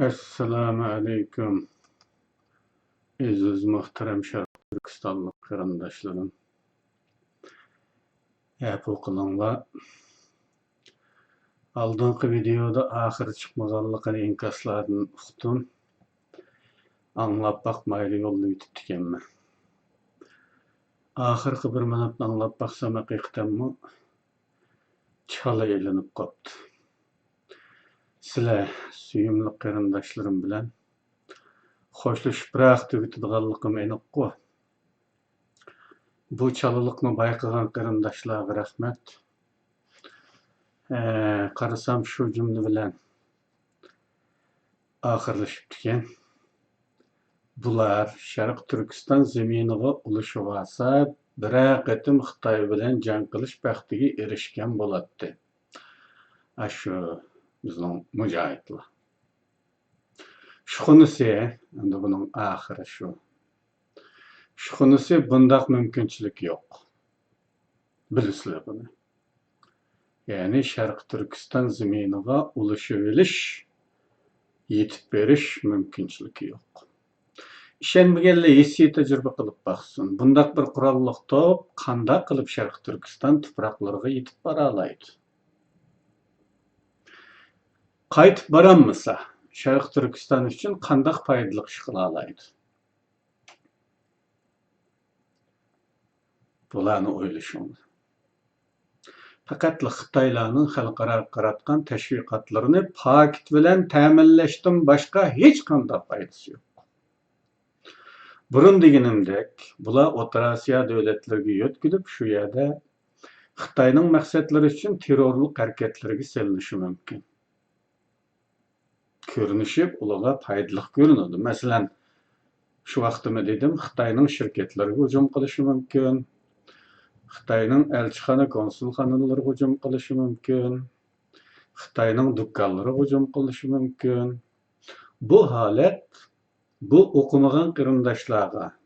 Assalamu alaikum. Aziz muhterem Şarkı Türkistanlık kırındaşlarım. Yapı kılınla. Aldığınki videoda ahir çıkmaganlıkını inkaslarını uqtum. Anlap bakmaylı yollu bitip dikenme. Ahirki bir minutni anlap baksam haqiqatanmi çala elinip qoptu. Sizler suyumli kırındaşlarım bilen hoşlaşıp bırak tügütüdüğallıkım eniq-ku. Bu çalılıkni bayqagan kırındaşlarga rahmet. Qarasam şu cümle bilen ahirleşip diken. Bular Şarkı Türkistan zeminiga uluşugasa bir qatim Xitoy bilen jang qilish baxtiga erishgan bo'ladi. Shu bizning mujohidlar. Shunisi, endi buning oxiri shu. Shunisi bundaq mumkinchilik yo'q. Bilisizlar buni. Ya'ni Şarkı Türkistan zeminiga uluşup elish, yetib berish mumkinchiligi yo'q. İşenmegenler hessi tecrübe kılıp baksın. Bundak bir kurallık top, kanda kılıp Şarkı Türkistan topraklarına yetip baralaydı. Kayıt baranmasa, Şarkı Türkistan için kandak paydalık iş kılalaydı. Bularını oyluşun. Fakat Xitaylarning xalqaro qaratgan teşvikatlarını pakit bilen teminleştim başka hiç kandak faydası yok. Burun degenimdek, bular O'rta Osiyo devletlerine yötkülüp şu yerde Xitayning maqsadlari için terörlük hareketlerine selinishi mümkün. Görünüşüp ularga paydalı görünüdü. Mesela şu vaqtımı dedim, Xitayning şirketleriga hücum qilishi mümkün. Xitayning elchixona konsulxonalariga hücum qilishi mümkün. Xitayning dükkanlariga hücum qilishi mümkün. Bu holat bu okumagan kırındaşlarga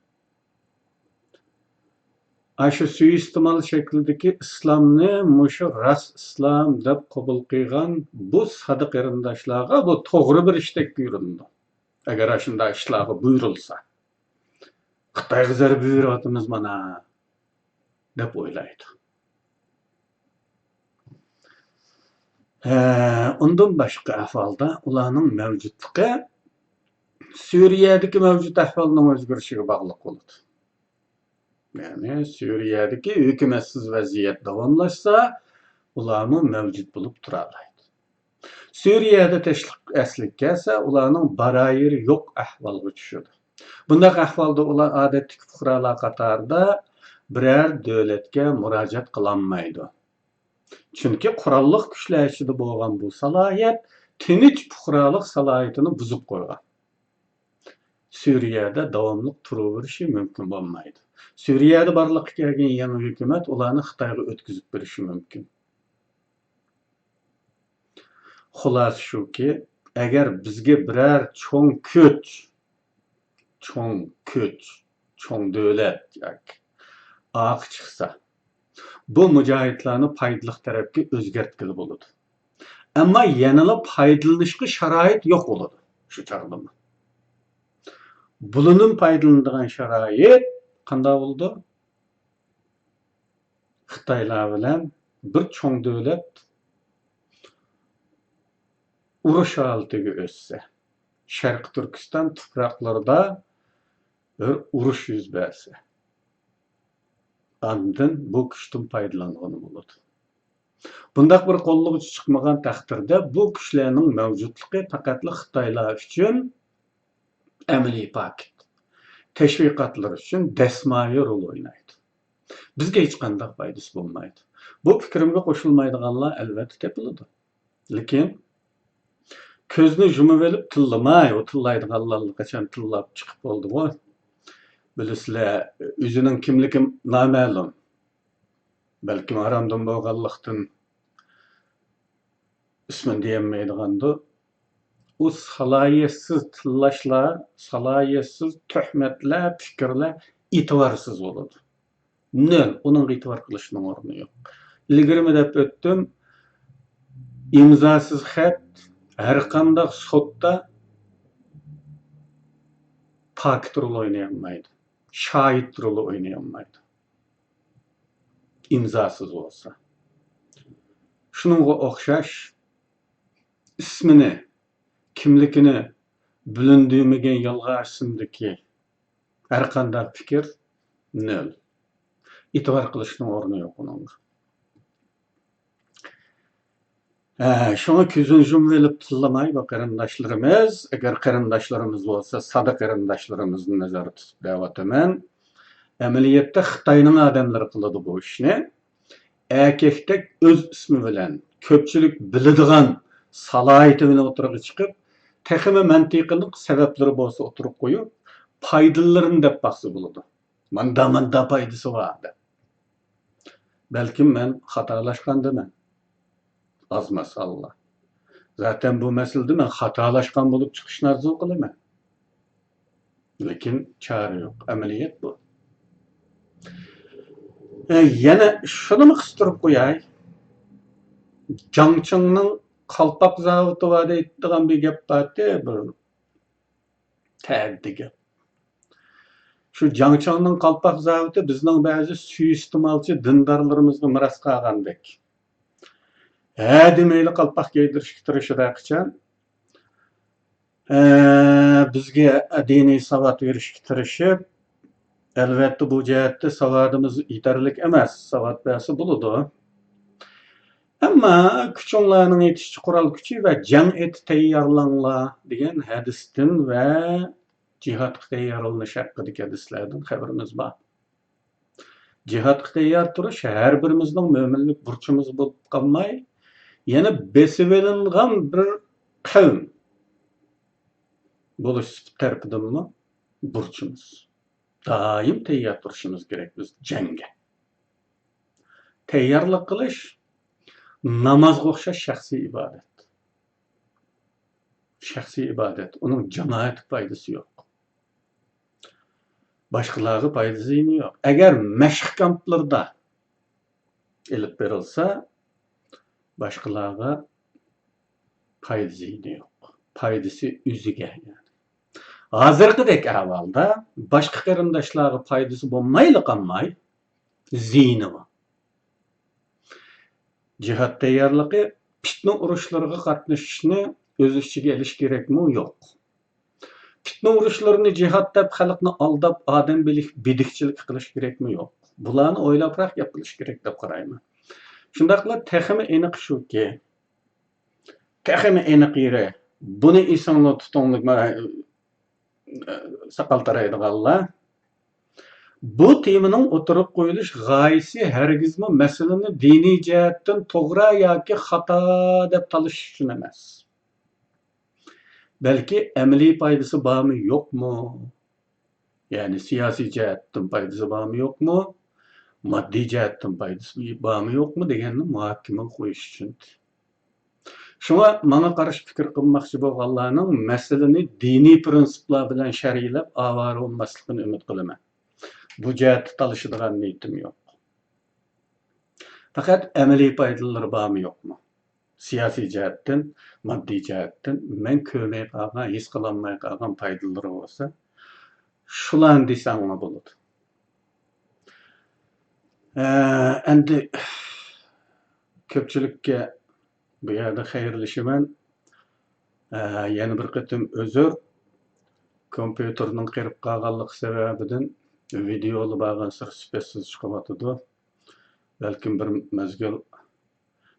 aşı suistimal şeklindeki İslamni muşu ras İslam dep kabul kıygan bu sadı kırındaşlarga bu toğru bir iştek buyuruldu. Eğer aşında işlarga buyurulsa. Xitayga zarb buyuryapmiz mana dep oylaydı. Ondan başka ahvalda ularning mevcutluğu Suriye'deki mevcut ahvalının özgürlüğüne bağlı oldu. Yani Suriye'deki hükümetsiz vaziyet davamlaşsa, ularning mevcut bulup duralaydı. Suriye'de teşlik gelse, ularning barayiri yok ahvalga düşürdü. Bundaq ahvalda ular adetlik fuqarolar qatorida birer devletke müracaat kılanmaydı. Çünkü kurallık güçler içinde bo'lgan bu salohiyat tinch fuqarolik salohiyatini buzib qo'ygan. Suriye'de davamlık turaverishi mümkün bo'lmaydi. Suriye'de barliqqa kelgan yangi hukumat ularni Xitoyga o'tkazib berishi mumkin. Xulosa shuki, agar bizga biror cho'ng kuch, cho'ng davlat yoki oq chiqsa, bu mujohidlarni foydali tarafga o'zgartgili bo'ladi. Ammo yanada foydalanishga sharoit yo'q bo'ladi shu chog'da. Bulunun faydalanadigan sharoit qanday bo'ldi? Xitoylar bilan bir cho'ng davlat urush holatiga o'tsa, Sharq Turkiston tuproqlarida bir urush yuz bersa, andın bu kuchdan foydalangan bo'ladi. Bundaq bir qo'lliq chiqmagan taqdirda bu kuchlarning mavjudligi faqat Xitoylar uchun amaliy paket, teşvikatlar için desmayi rol oynaydı. Bizge hiç qanday faydası bo'lmaydi. Bu fikrimga qo'shilmaydiganlar albatta tepiladi. Lekin ko'zni yumib olib tillamay, o tillaydiganlar qachon tillab chiqib bo'ldi-ku. Bilisizlar, o'zining kimligi noma'lum. Balki haramdan bo'lganlikdan ismini deyolmaydigandi. O salahiyetsiz tillaşlar, salahiyetsiz töhmetler, fikirler itibarsız oldu. Ne? Onun itibar kılışının ornu yok. İlgirimi dep öttüm, imzasız xat, her qandaq sotda Pakit rol oynayolmaydı. Şahit rolü oynayolmaydı. İmzasız olsa. Şununla okşaş ismini, kimlikini bilindiğimigen yalgarsındaki her qanday fikir nöl. İtibar qilishning o'rni yo'q uning. Şuna közün jumvelip tıllamay bu qarindaşlarımız, eğer qarindaşlarımız olsa, sada qarindaşlarımızın nazarı tutup davatımen, ameliyatda Xitayning adamları qiladi bu ishni. Erkektek öz ismi bilen, köpçülük biladigan salohiyati bilan o'tirib chiqib, texmi mantiqilik sababları bo'lsa o'tirib qo'yib, foydalarini deb baqsa bo'ladi. Manda foydasi bor deb. Balkim men xatolashgandiman. Azmas Allah. Zaten bu meselede ben xatolashgan bo'lib chiqishni orzu qilaman. Lekin chora yo'q. Ameliyat bu. Yana shuni qistirib qo'yay. Jangchingning qalpoq zavodi bor deydigan bir gap borda, bir tagdi gap. Şu Jangchingning qalpoq zavodi bizning ba'zi suiiste'molchi dindorlarimizga miros qolgandek. Demeyle qalpoq giydirishga tirishadigan bizga diniy savod berishga tirishib, albatta bu jihatda savodimiz yetarlik emas, savod bersa bo'ladi. Ammo kuchinglarning yetishchi qurol kuchi va jang eti tayyorlanglar degan hadisdan va jihodga tayyorlanish haqidagi hadislardan xabarimiz bor. Jihodga tayyor turish har birimizning mo'minlik burchimiz bo'lib qolmay, yana besib olingan bir qavm bo'lish tarafidanmi burchimiz. Daim tayyor turishimiz kerak biz jangga. Tayyorlik qilish namozga o'xshash shaxsiy ibodat. Shaxsiy ibodat, uning jamoat foydasi yo'q. Boshqalarga foydasi yo'q. Agar mashq kamplarda elib berilsa, boshqalarga foydasi yo'q. Foydasi o'ziga yani. Hozirgidek ahvolda boshqa qarindoshlarga foydasi bo'lmayli qolmay, ziyni bor. Jihad tayyorligi fitna urushlariga qatnashishni o'z ichiga olish kerakmi, yo'q. Fitna urushlarini jihad deb xalqni aldab, odam bidikchilik qilish kerakmi, yo'q. Bularni o'ylabroq gap qilish kerak deb qarayman. Shundaqla texmi aniq shuki, texmi aniq yeri buni esinglar tutinglar saqal taraydiganlar. Bu temaning o'tirib qo'yilish g'oyasi hargizmi masalani diniy jihatdan to'g'ri yoki xato deb talish uchun emas. Balki amaliy foydasi bormi, yo'qmi? Ya'ni siyosiy jihatdan foydasi bormi, yo'qmi? Moddiy jihatdan foydasi bormi, yo'qmi deganni muhokama qo'yish uchun. Shunga menga qarshi fikr qilmoqchi bo'lganlarning masalani diniy prinsiplar bilan sharhlab avaro olmasligini umid qilaman. Bu jihatda talashadigan niyatim yo'q. Faqat amaliy foydalari bormi, yo'qmi? Siyosiy jihatdan, moddiy jihatdan men ko'rmay qolgan, his qilolmay qolgan foydalari bo'lsa, shularni desanglar bo'ladi. Endi ko'pchilikka bu yerda xayrlashaman. Yana bir qatim uzr. Kompyuterning qirib qolganligi sababidan videolar bo'lgan sir sifatsiz chiqyotidi. Balkim bir mezgil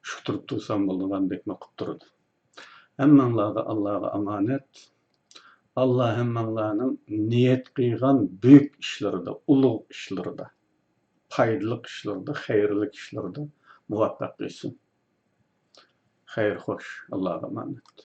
shuturib tursam bo'lgandek qilib turadi. Hammanglarga Allohga omonat. Alloh hammanglarning niyat qilgan buyuk ishlarida, ulug' ishlarida, foydali ishlarida, xayrli ishlarida muvaffaq qilsin. Xayr xo'sh, Allohga omonat.